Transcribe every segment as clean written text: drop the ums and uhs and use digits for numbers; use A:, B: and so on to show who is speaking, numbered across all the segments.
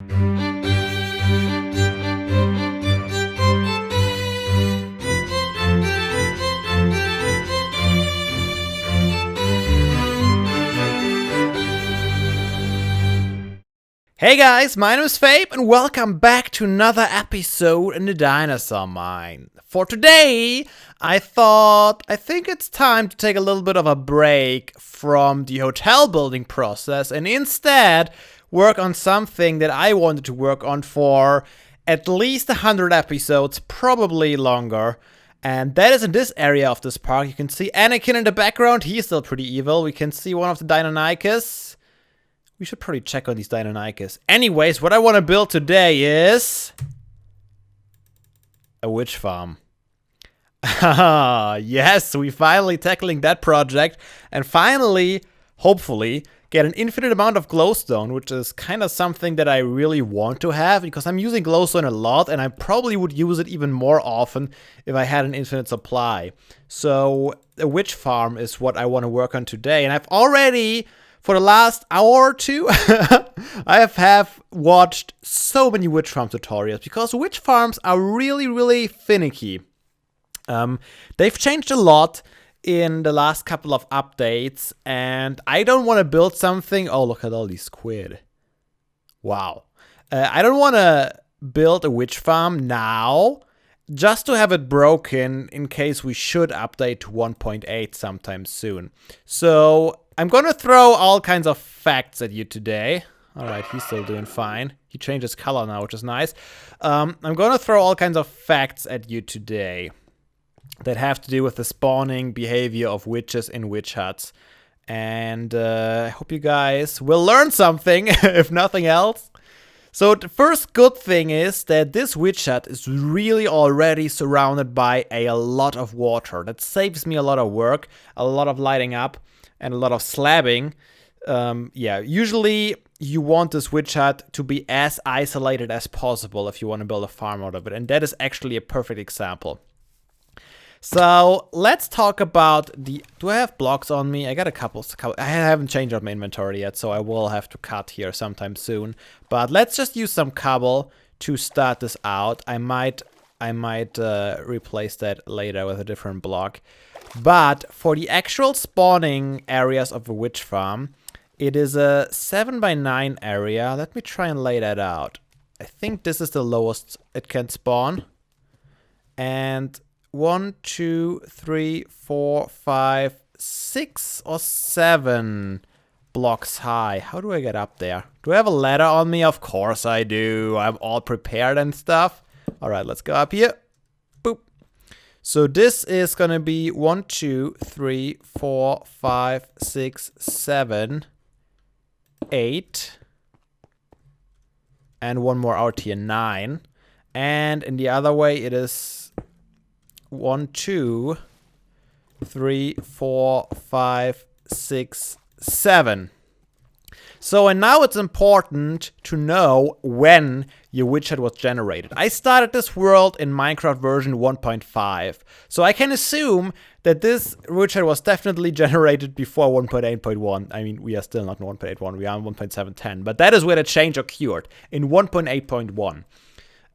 A: Hey guys, my name is Fabe and welcome back to another episode in the Dinosaur Mine. For today, I think it's time to take a little bit of a break from the hotel building process and instead work on something that I wanted to work on for at least 100 episodes, probably longer. And that is in this area of this park. You can see Anakin in the background. He's still pretty evil. We can see one of the Deinonychus. We should probably check on these Deinonychus. Anyways, what I want to build today is a witch farm. Yes, we finally tackling that project and finally, hopefully, get an infinite amount of glowstone, which is kind of something that I really want to have because I'm using glowstone a lot and I probably would use it even more often if I had an infinite supply. So a witch farm is what I want to work on today, and I've already, for the last hour or two, I have watched so many witch farm tutorials because witch farms are really finicky. They've changed a lot in the last couple of updates, and I don't want to build something. Oh, look at all these squid. Wow. I don't want to build a witch farm now just to have it broken in case we should update to 1.8 sometime soon. So I'm gonna throw all kinds of facts at you today. Alright, he's still doing fine. He changed his color now, which is nice. I'm gonna throw all kinds of facts at you today that have to do with the spawning behavior of witches in witch huts. And I hope you guys will learn something, if nothing else. So the first good thing is that this witch hut is really already surrounded by a lot of water. That saves me a lot of work, a lot of lighting up, and a lot of slabbing. Yeah, usually you want this witch hut to be as isolated as possible if you want to build a farm out of it. And that is actually a perfect example. So let's talk about the... Do I have blocks on me? I got a couple. I haven't changed up my inventory yet, so I will have to cut here sometime soon. But let's just use some cobble to start this out. I might replace that later with a different block. But for the actual spawning areas of a witch farm, it is a 7x9 area. Let me try and lay that out. I think this is the lowest it can spawn. And 1, 2, 3, 4, 5, 6 or 7 blocks high. How do I get up there? Do I have a ladder on me? Of course I do. I'm all prepared and stuff. All right, let's go up here. Boop. So this is gonna be 1, 2, 3, 4, 5, 6, 7, 8. And one more out here, 9. And in the other way, it is 1, 2, 3, 4, 5, 6, 7. So, and now it's important to know when your witch hut was generated. I started this world in Minecraft version 1.5. So I can assume that this witch hut was definitely generated before 1.8.1. I mean, we are still not in 1.81, we are in 1.710. But that is where the change occurred, in 1.8.1.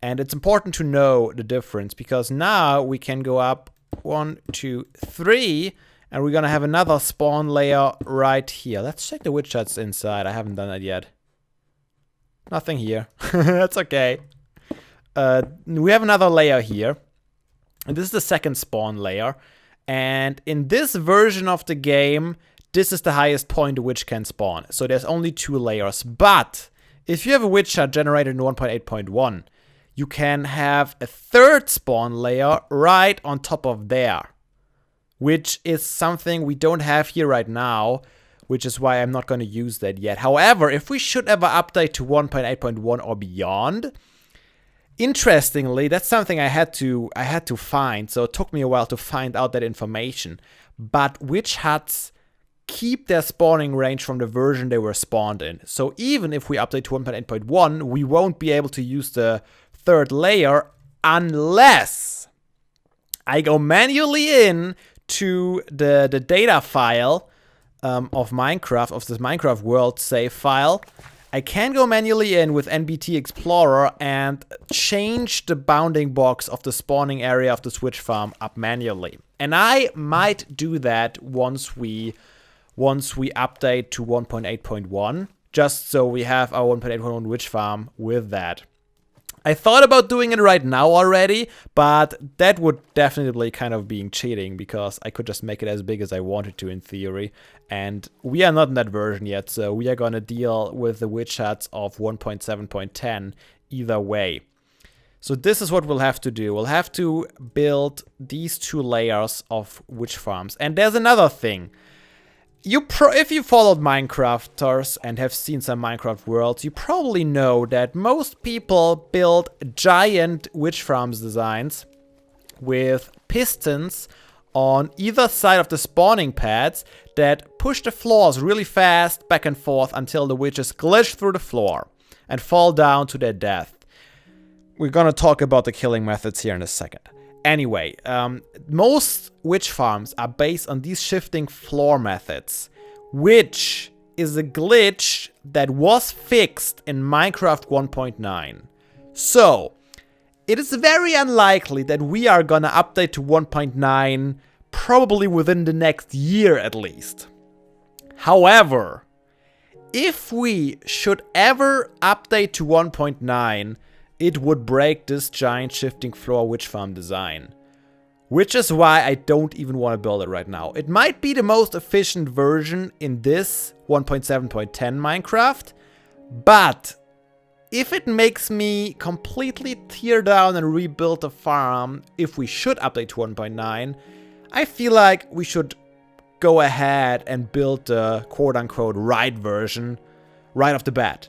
A: And it's important to know the difference because now we can go up 1, 2, 3, and we're gonna have another spawn layer right here. Let's check the witch huts inside. I haven't done that yet. Nothing here. That's okay. We have another layer here. And this is the second spawn layer. And in this version of the game, this is the highest point a witch can spawn. So there's only 2 layers. But if you have a witch hut generated in 1.8.1, you can have a third spawn layer right on top of there, which is something we don't have here right now, which is why I'm not going to use that yet. However, if we should ever update to 1.8.1 or beyond, interestingly, that's something I had to find, so it took me a while to find out that information. But witch huts keep their spawning range from the version they were spawned in. So even if we update to 1.8.1, we won't be able to use the third layer unless I go manually in to the data file of Minecraft, of this Minecraft world save file, I can go manually in with NBT Explorer and change the bounding box of the spawning area of the switch farm up manually. And I might do that once we update to 1.8.1, just so we have our 1.8.1 witch farm with that. I thought about doing it right now already, but that would definitely kind of be cheating, because I could just make it as big as I wanted to in theory. And we are not in that version yet, so we are going to deal with the witch huts of 1.7.10 either way. So this is what we'll have to do. We'll have to build these 2 layers of witch farms. And there's another thing. If you followed Minecrafters and have seen some Minecraft worlds, you probably know that most people build giant witch farms designs with pistons on either side of the spawning pads that push the floors really fast back and forth until the witches glitch through the floor and fall down to their death. We're gonna talk about the killing methods here in a second. Anyway, most witch farms are based on these shifting floor methods, which is a glitch that was fixed in Minecraft 1.9. So, it is very unlikely that we are gonna update to 1.9 probably within the next year at least. However, if we should ever update to 1.9, it would break this giant shifting floor witch farm design. Which is why I don't even want to build it right now. It might be the most efficient version in this 1.7.10 Minecraft, but if it makes me completely tear down and rebuild the farm, if we should update to 1.9, I feel like we should go ahead and build the quote-unquote right version right off the bat.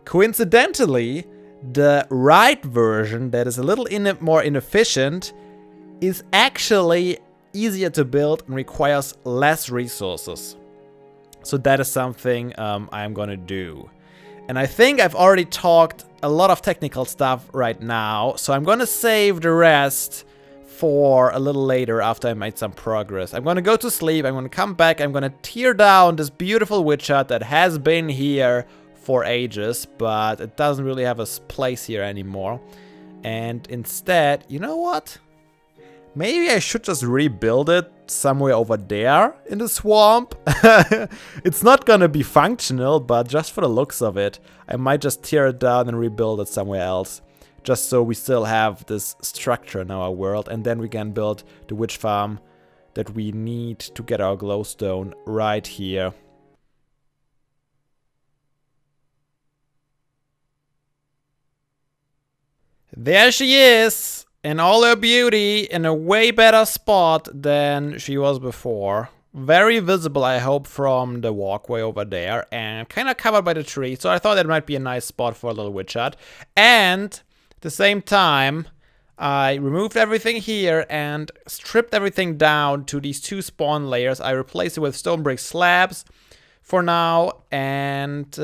A: Coincidentally, the right version that is a little more inefficient is actually easier to build and requires less resources. So that is something I'm gonna do. And I think I've already talked a lot of technical stuff right now, so I'm gonna save the rest for a little later after I made some progress. I'm gonna go to sleep, I'm gonna come back, I'm gonna tear down this beautiful witch hut that has been here for ages, but it doesn't really have a place here anymore. And instead, you know what? Maybe I should just rebuild it somewhere over there in the swamp. It's not gonna be functional, but just for the looks of it, I might just tear it down and rebuild it somewhere else. Just so we still have this structure in our world, and then we can build the witch farm that we need to get our glowstone right here. There she is, in all her beauty, in a way better spot than she was before. Very visible, I hope, from the walkway over there, and kind of covered by the tree, so I thought that might be a nice spot for a little witch hut. And at the same time, I removed everything here and stripped everything down to these 2 spawn layers. I replaced it with stone brick slabs for now, and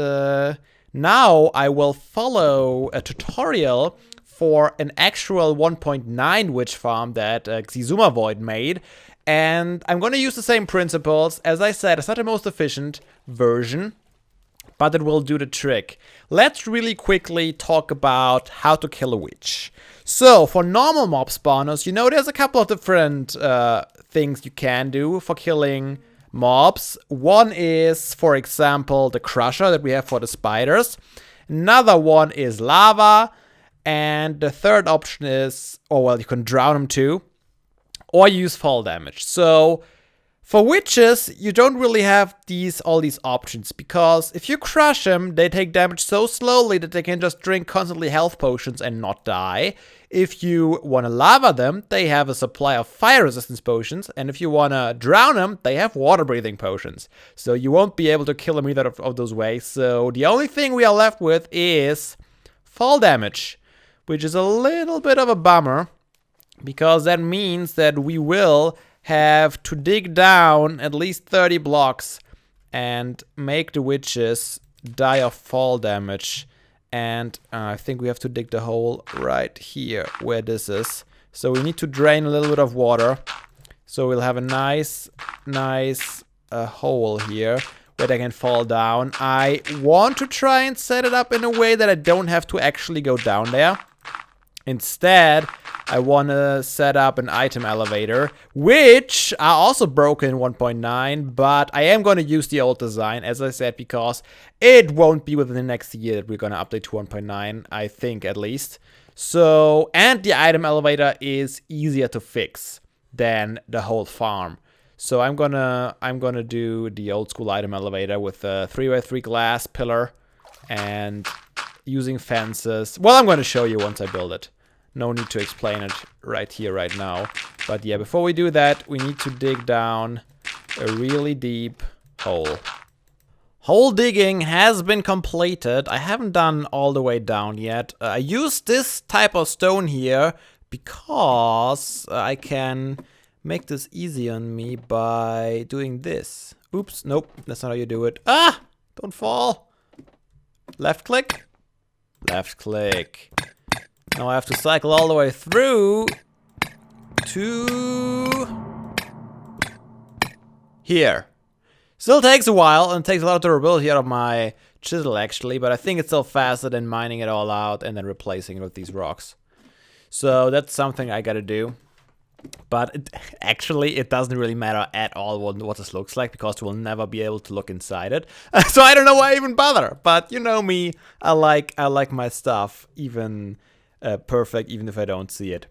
A: now I will follow a tutorial for an actual 1.9 witch farm that Xizuma Void made. And I'm going to use the same principles. As I said, it's not the most efficient version, but it will do the trick. Let's really quickly talk about how to kill a witch. So, for normal mob spawners, you know there's a couple of different things you can do for killing mobs. One is, for example, the crusher that we have for the spiders. Another one is lava. And the third option is, oh well, you can drown them too, or use fall damage. So for witches, you don't really have all these options, because if you crush them, they take damage so slowly that they can just drink constantly health potions and not die. If you want to lava them, they have a supply of fire resistance potions, and if you want to drown them, they have water breathing potions. So you won't be able to kill them either of those ways. So the only thing we are left with is fall damage, which is a little bit of a bummer, because that means that we will have to dig down at least 30 blocks and make the witches die of fall damage. And I think we have to dig the hole right here where this is. So we need to drain a little bit of water. So we'll have a nice hole here where they can fall down. I want to try and set it up in a way that I don't have to actually go down there. Instead, I want to set up an item elevator, which are also broken in 1.9, but I am going to use the old design, as I said, because it won't be within the next year that we're going to update to 1.9, I think at least. So, and the item elevator is easier to fix than the whole farm. So I'm gonna do the old school item elevator with a 3x3 glass pillar and using fences. Well, I'm gonna show you once I build it. No need to explain it right here, right now. But yeah, before we do that, we need to dig down a really deep hole. Hole digging has been completed. I haven't done all the way down yet. I used this type of stone here because I can make this easy on me by doing this. Oops, nope, that's not how you do it. Ah, don't fall. Left click. Left click. Now I have to cycle all the way through to here. Still takes a while and takes a lot of durability out of my chisel actually, but I think it's still faster than mining it all out and then replacing it with these rocks. So that's something I gotta do. But it doesn't really matter at all what this looks like, because we'll never be able to look inside it. So I don't know why I even bother. But you know me, I like my stuff even perfect, even if I don't see it.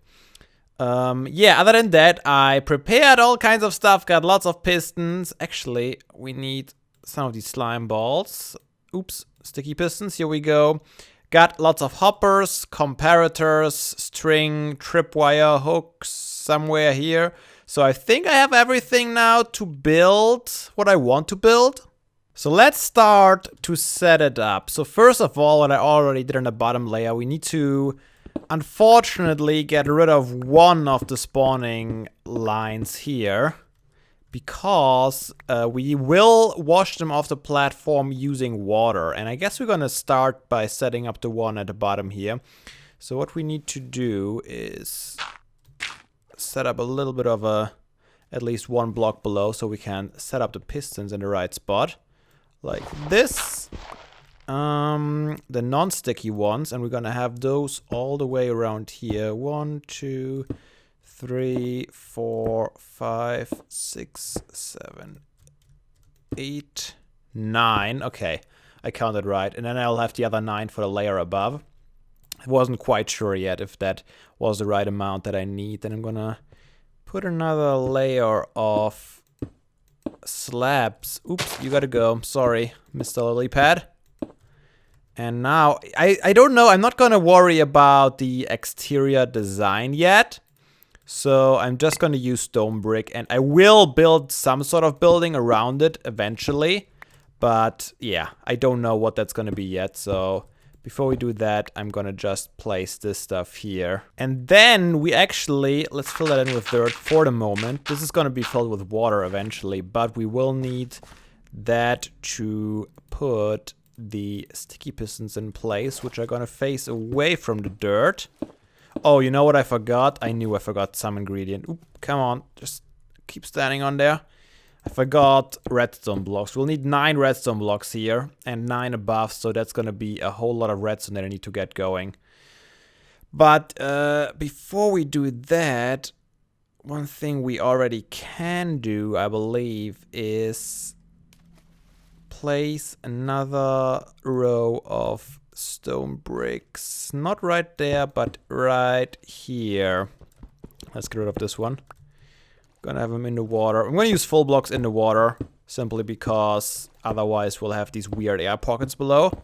A: Yeah, other than that, I prepared all kinds of stuff, got lots of pistons. Actually, we need some of these slime balls. Oops, sticky pistons, here we go. Got lots of hoppers, comparators, string, tripwire, hooks somewhere here. So I think I have everything now to build what I want to build. So let's start to set it up. So first of all, what I already did on the bottom layer, we need to unfortunately get rid of one of the spawning lines here, because we will wash them off the platform using water. And I guess we're gonna start by setting up the one at the bottom here. So what we need to do is set up a little bit of at least one block below, so we can set up the pistons in the right spot. Like this. The non-sticky ones, and we're gonna have those all the way around here. 1, 2, 3, 4, 5, 6, 7, 8, 9. Okay, I counted right. And then I'll have the other 9 for the layer above. I wasn't quite sure yet if that was the right amount that I need. Then I'm gonna put another layer of slabs. Oops, you gotta go. Sorry, Mr. Lilypad. And now, I don't know, I'm not gonna worry about the exterior design yet. So I'm just gonna use stone brick, and I will build some sort of building around it eventually. But yeah, I don't know what that's gonna be yet. So before we do that, I'm gonna just place this stuff here. And then we actually, let's fill that in with dirt for the moment. This is gonna be filled with water eventually, but we will need that to put the sticky pistons in place, which are gonna face away from the dirt. Oh, you know what I forgot? I knew I forgot some ingredient. Oop, come on, just keep standing on there. I forgot redstone blocks. We'll need 9 redstone blocks here and 9 above, so that's gonna be a whole lot of redstone that I need to get going. But before we do that, one thing we already can do, I believe, is place another row of stone bricks. Not right there, but right here. Let's get rid of this one. Gonna have them in the water. I'm gonna use full blocks in the water, simply because otherwise we'll have these weird air pockets below.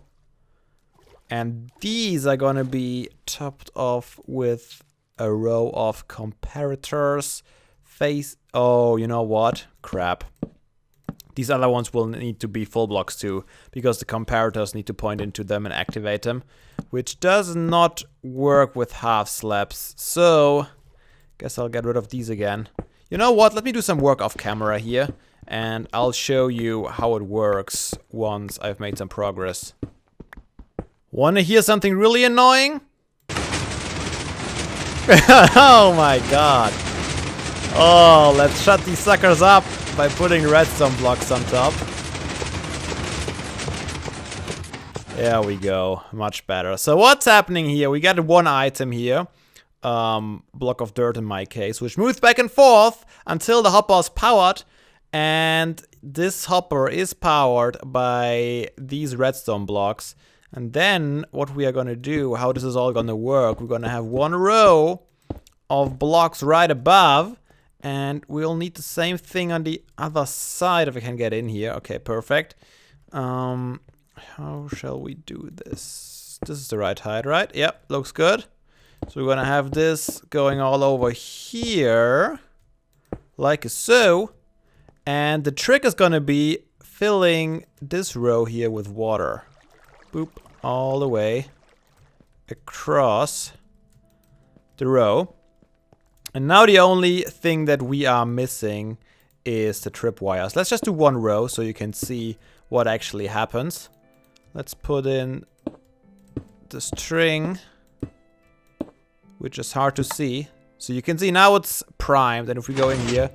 A: And these are gonna be topped off with a row of comparators. Oh, you know what? Crap. These other ones will need to be full blocks too, because the comparators need to point into them and activate them, which does not work with half slabs. So, guess I'll get rid of these again. You know what? Let me do some work off camera here, and I'll show you how it works once I've made some progress. Wanna hear something really annoying? Oh my god. Oh, let's shut these suckers up by putting redstone blocks on top. There we go. Much better. So what's happening here? We got one item here. Block of dirt in my case, which moves back and forth until the hopper is powered. And this hopper is powered by these redstone blocks. And then what we are going to do, how this is all going to work, we're going to have one row of blocks right above. And we'll need the same thing on the other side if I can get in here. Okay, perfect. How shall we do this? This is the right height, right? Yep, looks good. So we're gonna have this going all over here, like so. And the trick is gonna be filling this row here with water. Boop, all the way across the row. And now the only thing that we are missing is the tripwires. Let's just do one row so you can see what actually happens. Let's put in the string, which is hard to see. So you can see now it's primed, and if we go in here,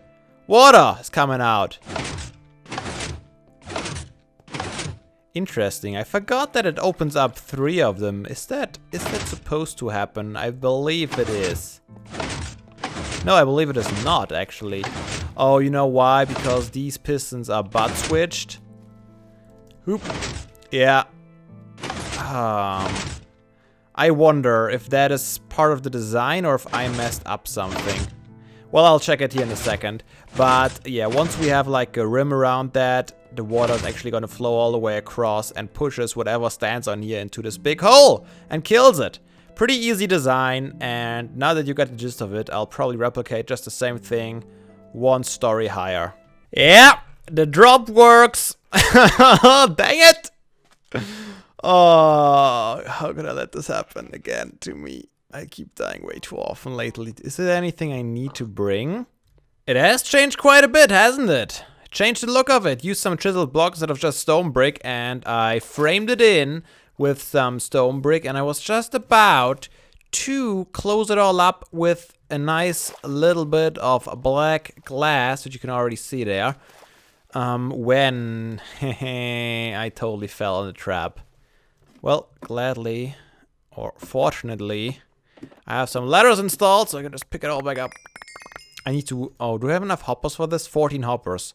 A: water is coming out. Interesting. I forgot that it opens up 3 of them. Is that supposed to happen? I believe it is. No, I believe it is not, actually. Oh, you know why? Because these pistons are butt switched. Oop. Yeah. I wonder if that is part of the design or if I messed up something. Well, I'll check it here in a second. But yeah, once we have like a rim around that, the water is actually going to flow all the way across and pushes whatever stands on here into this big hole and kills it. Pretty easy design, and now that you got the gist of it, I'll probably replicate just the same thing 1 story higher. Yeah, the drop works. Dang it! Oh, how could I let this happen again to me? I keep dying way too often lately. Is there anything I need to bring? It has changed quite a bit, hasn't it? Changed the look of it. Used some chiseled blocks instead of just stone brick, and I framed it in with some stone brick, and I was just about to close it all up with a nice little bit of black glass, which you can already see there, when I totally fell in the trap. Well, gladly, or fortunately, I have some ladders installed, so I can just pick it all back up. I need to, oh, do I have enough hoppers for this? 14 hoppers.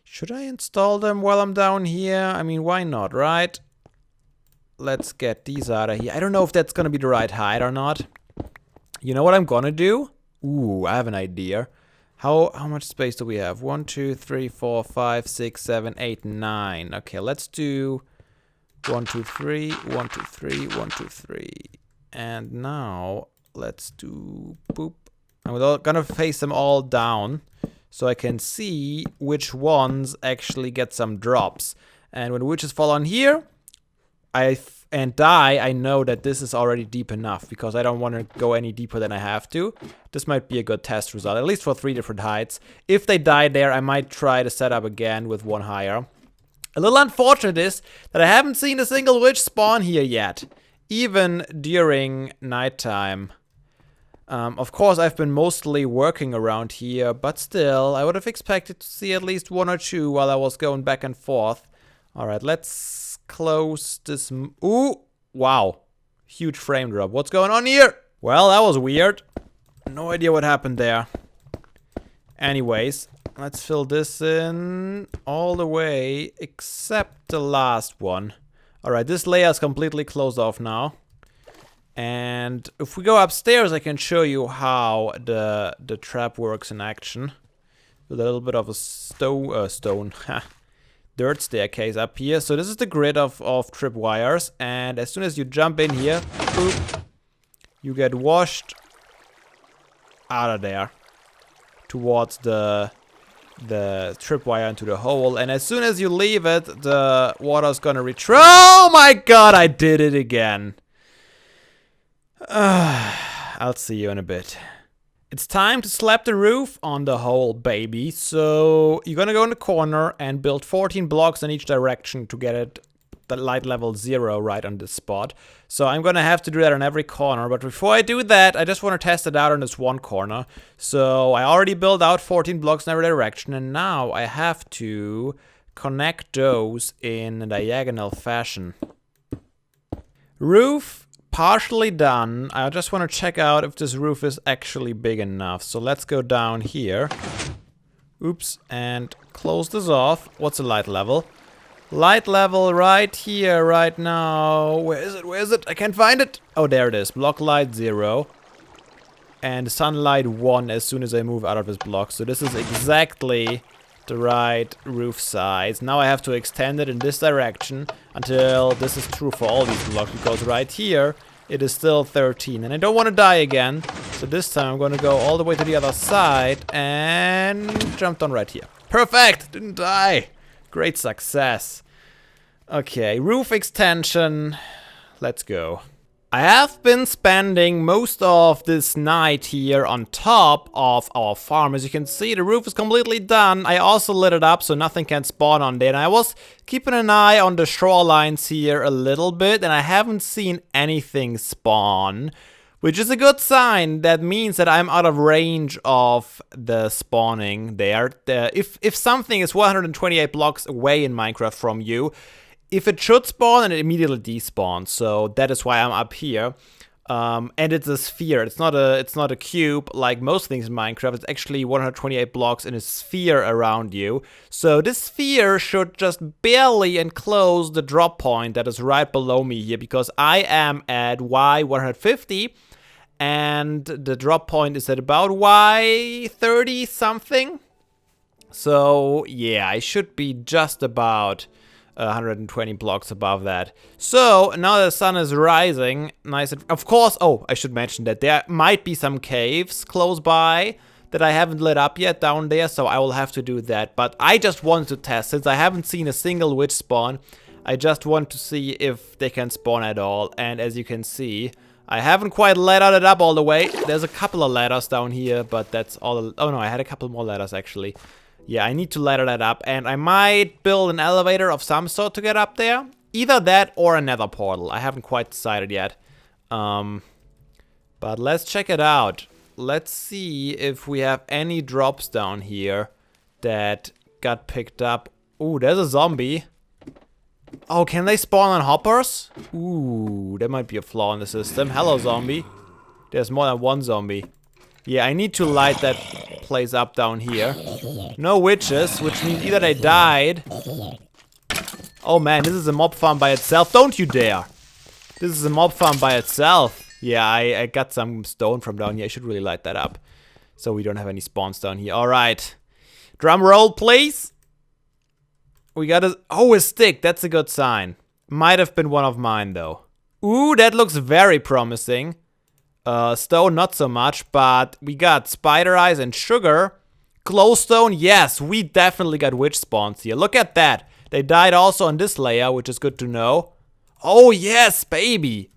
A: Should I install them while I'm down here? I mean, why not, right? Let's get these out of here. I don't know if that's gonna be the right height or not. You know what I'm gonna do? Ooh, I have an idea. How much space do we have? 1, 2, 3, 4, 5, 6, 7, 8, 9. Okay, let's do 1, 2, 3, 1, 2, 3, 1, 2, 3. And now let's do boop. I'm gonna face them all down so I can see which ones actually get some drops. And when witches fall on here, and die, I know that this is already deep enough because I don't want to go any deeper than I have to. This might be a good test result, at least for 3 different heights. If they die there, I might try to set up again with 1 higher. A little unfortunate is that I haven't seen a single witch spawn here yet, even during nighttime. Of course, I've been mostly working around here, but still, I would have expected to see at least 1 or 2 while I was going back and forth. Alright, let's close this. Ooh, wow. Huge frame drop. What's going on here? Well, that was weird. No idea what happened there. Anyways, let's fill this in all the way except the last one. Alright, this layer is completely closed off now. And if we go upstairs, I can show you how the trap works in action. With a little bit of a stone. Dirt staircase up here. So this is the grid of tripwires, and as soon as you jump in here, boop, you get washed out of there towards the tripwire into the hole, and as soon as you leave it, the water's gonna retrieve. Oh my god, I did it again. I'll see you in a bit. It's time to slap the roof on the hole, baby. So you're gonna go in the corner and build 14 blocks in each direction to get it the light level 0 right on this spot. So I'm gonna have to do that on every corner, but before I do that, I just want to test it out on this one corner. So I already built out 14 blocks in every direction, and now I have to connect those in a diagonal fashion. Roof partially done. I just want to check out if this roof is actually big enough. So let's go down here. Oops, and close this off. What's the light level? Light level right here, right now. Where is it? Where is it? I can't find it. Oh, there it is. Block light 0. And sunlight 1 as soon as I move out of this block. So this is exactly the right roof size. Now I have to extend it in this direction until this is true for all these blocks. Because right here, it is still 13. And I don't want to die again. So this time I'm going to go all the way to the other side and jump down right here. Perfect! Didn't die. Great success. Okay, roof extension. Let's go. I have been spending most of this night here on top of our farm. As you can see, the roof is completely done. I also lit it up so nothing can spawn on there. And I was keeping an eye on the shorelines here a little bit, and I haven't seen anything spawn, which is a good sign. That means that I'm out of range of the spawning there. If something is 128 blocks away in Minecraft from you, if it should spawn, and it immediately despawns, so that is why I'm up here. And it's a sphere. It's not a cube like most things in Minecraft. It's actually 128 blocks in a sphere around you. So this sphere should just barely enclose the drop point that is right below me here, because I am at Y150, and the drop point is at about Y30 something. So yeah, I should be just about 120 blocks above that. So now the sun is rising. Nice. Of course, oh, I should mention that there might be some caves close by that I haven't lit up yet down there, so I will have to do that. But I just wanted to test, since I haven't seen a single witch spawn. I just want to see if they can spawn at all. And as you can see, I haven't quite laddered it up all the way. There's a couple of ladders down here, but that's all. Oh no, I had a couple more ladders actually. Yeah, I need to ladder that up, and I might build an elevator of some sort to get up there. Either that or another portal. I haven't quite decided yet. But let's check it out. Let's see if we have any drops down here that got picked up. Ooh, there's a zombie. Oh, can they spawn on hoppers? Ooh, that might be a flaw in the system. Hello, zombie. There's more than one zombie. Yeah, I need to light that place up down here. No witches, which means either they died. Oh man, this is a mob farm by itself. Don't you dare. This is a mob farm by itself. Yeah, I got some stone from down here. I should really light that up, so we don't have any spawns down here. Alright. Drum roll, please. We got a stick. That's a good sign. Might have been one of mine, though. Ooh, that looks very promising. Stone, not so much, but we got spider eyes and sugar. Glowstone, yes, we definitely got witch spawns here. Look at that. They died also on this layer, which is good to know. Oh, yes, baby.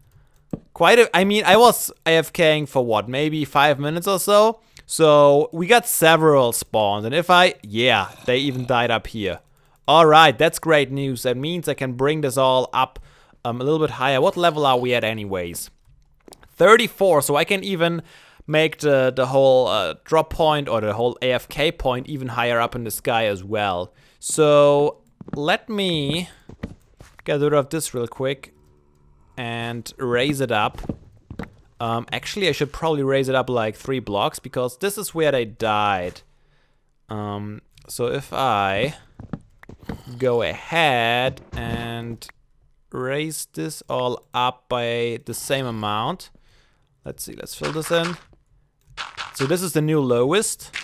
A: I mean, I was AFKing for what, maybe 5 minutes or so? So, we got several spawns, and yeah, they even died up here. Alright, that's great news. That means I can bring this all up a little bit higher. What level are we at anyways? 34, so I can even make the whole drop point or the whole AFK point even higher up in the sky as well. So let me get rid of this real quick and raise it up. Actually, I should probably raise it up like 3 blocks, because this is where they died. So if I go ahead and raise this all up by the same amount. Let's see, let's fill this in. So this is the new lowest.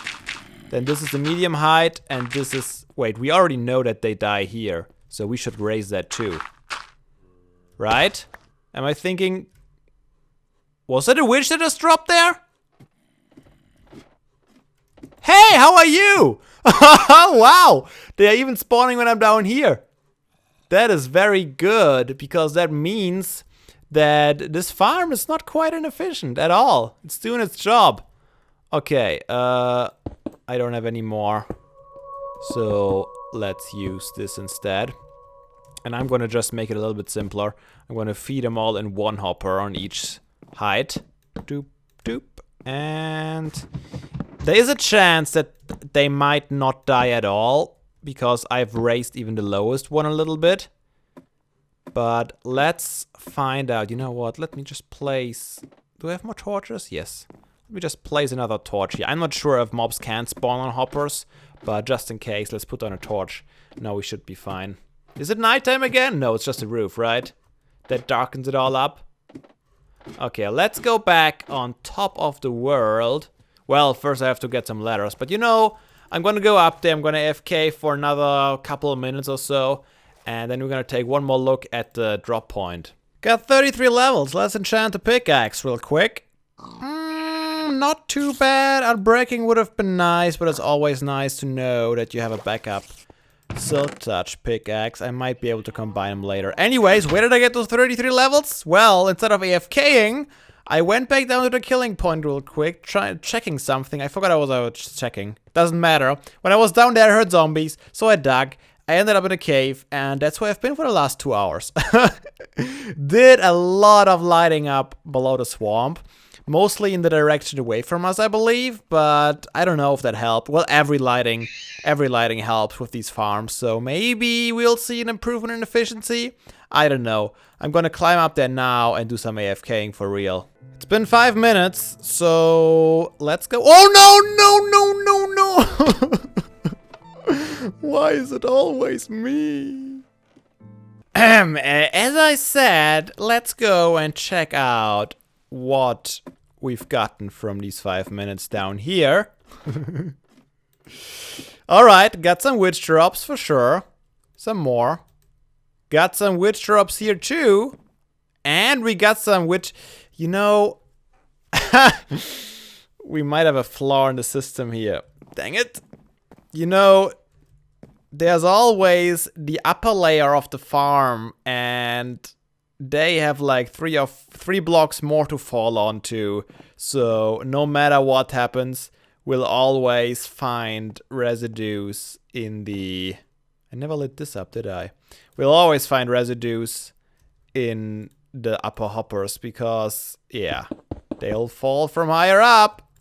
A: Then this is the medium height, and this is... Wait, we already know that they die here, so we should raise that too. Right? Am I thinking... Was it a witch that just dropped there? Hey, how are you? Wow! They are even spawning when I'm down here. That is very good, because that means that this farm is not quite inefficient at all. It's doing its job. Okay, I don't have any more. So let's use this instead. And I'm gonna just make it a little bit simpler. I'm gonna feed them all in one hopper on each height. Doop, doop. And there is a chance that they might not die at all, because I've raised even the lowest one a little bit. But let's find out. You know what? Let me just place... Do I have more torches? Yes. Let me just place another torch here. I'm not sure if mobs can spawn on hoppers, but just in case, let's put on a torch. Now we should be fine. Is it nighttime again? No, it's just a roof, right? That darkens it all up. Okay, let's go back on top of the world. Well, first I have to get some ladders, but you know, I'm gonna go up there, I'm gonna AFK for another couple of minutes or so, and then we're gonna take one more look at the drop point. Got 33 levels, let's enchant a pickaxe real quick. Not too bad, unbreaking would have been nice, but it's always nice to know that you have a backup. Silk touch pickaxe, I might be able to combine them later. Anyways, where did I get those 33 levels? Well, instead of AFKing, I went back down to the killing point real quick, checking something. I forgot I was checking. Doesn't matter. When I was down there, I heard zombies, so I dug. I ended up in a cave, and that's where I've been for the last 2 hours. Did a lot of lighting up below the swamp. Mostly in the direction away from us, I believe, but I don't know if that helped. Well, every lighting helps with these farms, so maybe we'll see an improvement in efficiency. I don't know. I'm gonna climb up there now and do some AFKing for real. It's been 5 minutes, so let's go. Oh, no, no, no, no, no! Why is it always me? As I said, let's go and check out what we've gotten from these 5 minutes down here. Alright, got some witch drops for sure. Some more. Got some witch drops here too. And we got some witch... You know... we might have a flaw in the system here. Dang it. You know... There's always the upper layer of the farm, and they have like three blocks more to fall onto. So no matter what happens, we'll always find residues in the... I never lit this up, did I? We'll always find residues in the upper hoppers because, yeah, they'll fall from higher up.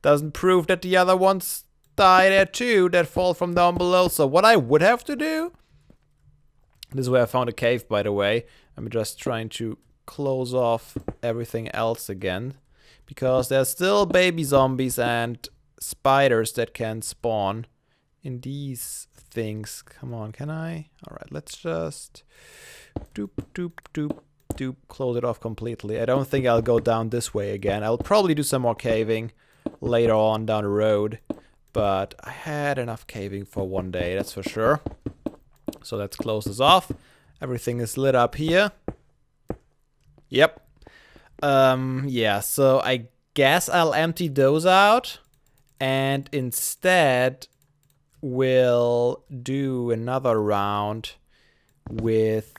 A: Doesn't prove that the other ones die there too, that fall from down below. So what I would have to do... This is where I found a cave, by the way. I'm just trying to close off everything else again, because there's still baby zombies and spiders that can spawn in these things. Come on, can I? Alright, let's just doop, doop, doop, doop, close it off completely. I don't think I'll go down this way again. I'll probably do some more caving later on down the road, but I had enough caving for one day, that's for sure. So let's close this off. Everything is lit up here. Yep. Yeah, so I guess I'll empty those out. And instead, we'll do another round with...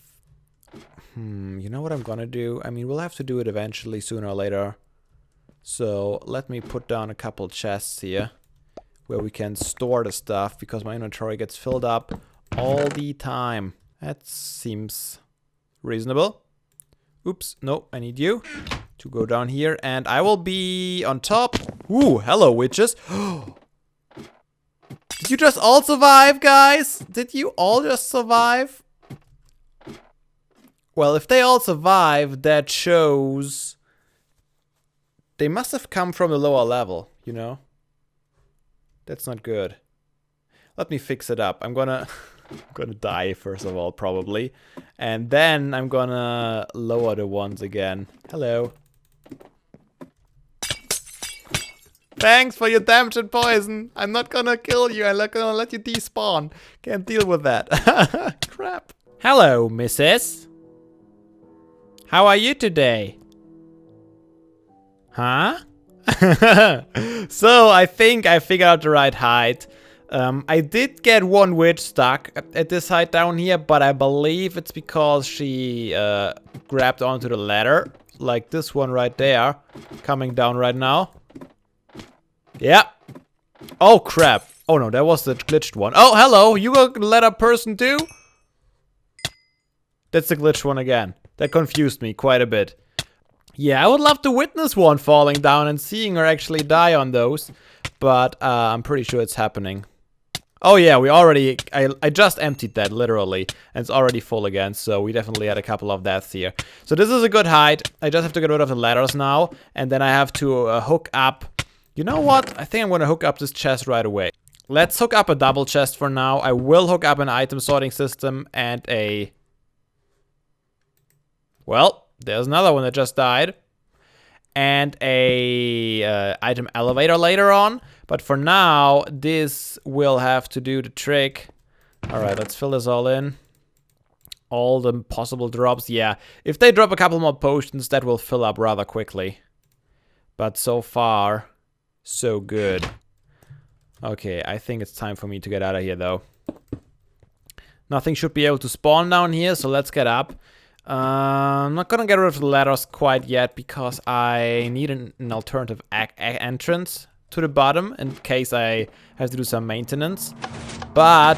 A: you know what I'm gonna do? I mean, we'll have to do it eventually, sooner or later. So let me put down a couple chests here, where we can store the stuff, because my inventory gets filled up all the time. That seems reasonable. Oops, no, I need you to go down here, and I will be on top. Ooh, hello, witches. Did you just all survive, guys? Did you all just survive? Well, if they all survive, that shows they must have come from a lower level, you know? That's not good. Let me fix it up. I'm gonna die first of all, probably. And then I'm gonna lower the ones again. Hello. Thanks for your damage and poison. I'm not gonna kill you. I'm not gonna let you despawn. Can't deal with that. Crap. Hello, missus. How are you today? Huh? So I think I figured out the right height. I did get one witch stuck at this height down here, but I believe it's because she grabbed onto the ladder, like this one right there, coming down right now. Yeah. Oh crap. Oh no, that was the glitched one. Oh, hello, you a ladder person too? That's the glitched one again. That confused me quite a bit. Yeah, I would love to witness one falling down and seeing her actually die on those, but I'm pretty sure it's happening. Oh yeah, we already, I just emptied that literally, and it's already full again, so we definitely had a couple of deaths here. So this is a good height. I just have to get rid of the ladders now, and then I have to hook up. You know what? I think I'm gonna hook up this chest right away. Let's hook up a double chest for now. I will hook up an item sorting system and a... Well, there's another one that just died. And a item elevator later on. But for now, this will have to do the trick. Alright, let's fill this all in. All the possible drops. Yeah, if they drop a couple more potions, that will fill up rather quickly. But so far, so good. Okay, I think it's time for me to get out of here, though. Nothing should be able to spawn down here, so let's get up. I'm not gonna get rid of the ladders quite yet because I need an alternative entrance to the bottom in case I have to do some maintenance. But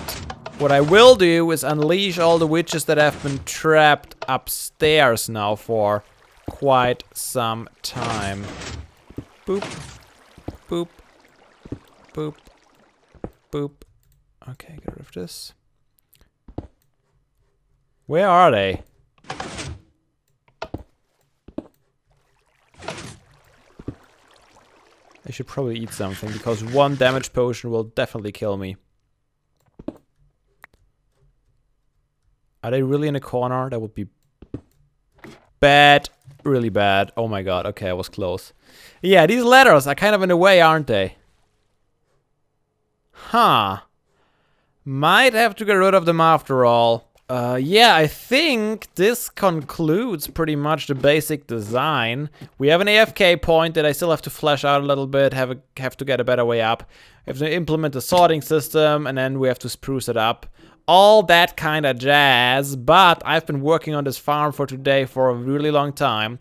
A: what I will do is unleash all the witches that have been trapped upstairs now for quite some time. Boop, boop, boop, boop. Okay, get rid of this. Where are they? I should probably eat something, because one damage potion will definitely kill me. Are they really in a corner? That would be bad. Really bad. Oh my god. Okay, I was close. Yeah, these ladders are kind of in the way, aren't they? Huh. Might have to get rid of them after all. Yeah, I think this concludes pretty much the basic design. We have an AFK point that I still have to flesh out a little bit, have to get a better way up. We have to implement a sorting system, and then we have to spruce it up. All that kind of jazz, but I've been working on this farm for today for a really long time.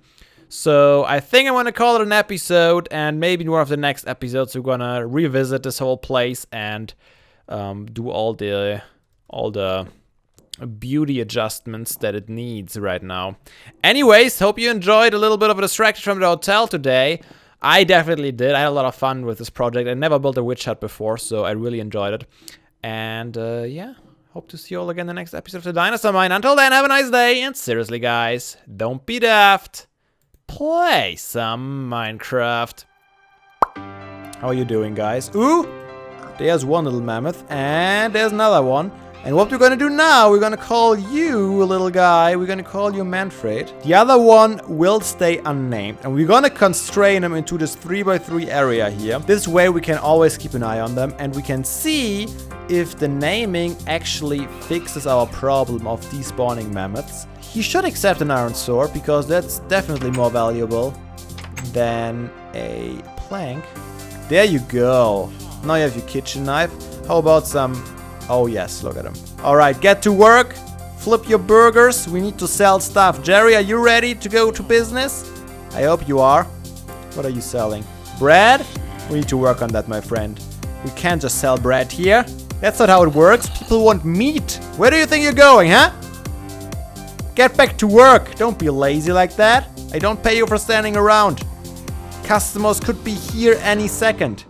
A: So I think I'm gonna call it an episode, and maybe in one of the next episodes we're gonna revisit this whole place and do all the beauty adjustments that it needs right now. Anyways, hope you enjoyed a little bit of a distraction from the hotel today. I definitely did. I had a lot of fun with this project. I never built a witch hut before, so I really enjoyed it. And yeah, hope to see you all again in the next episode of the Dinosaur Mine. Until then, have a nice day, and seriously guys, don't be daft. Play some Minecraft. How are you doing, guys? Ooh! There's one little mammoth, and there's another one. And what we're gonna do now, we're gonna call you, little guy, we're gonna call you Manfred. The other one will stay unnamed, and we're gonna constrain them into this 3x3 area here. This way we can always keep an eye on them, and we can see if the naming actually fixes our problem of despawning mammoths. He should accept an iron sword, because that's definitely more valuable than a plank. There you go. Now you have your kitchen knife. How about some... Oh yes, look at him. Alright, get to work. Flip your burgers. We need to sell stuff. Jerry, are you ready to go to business? I hope you are. What are you selling? Bread? We need to work on that, my friend. We can't just sell bread here. That's not how it works. People want meat. Where do you think you're going, huh? Get back to work. Don't be lazy like that. I don't pay you for standing around. Customers could be here any second.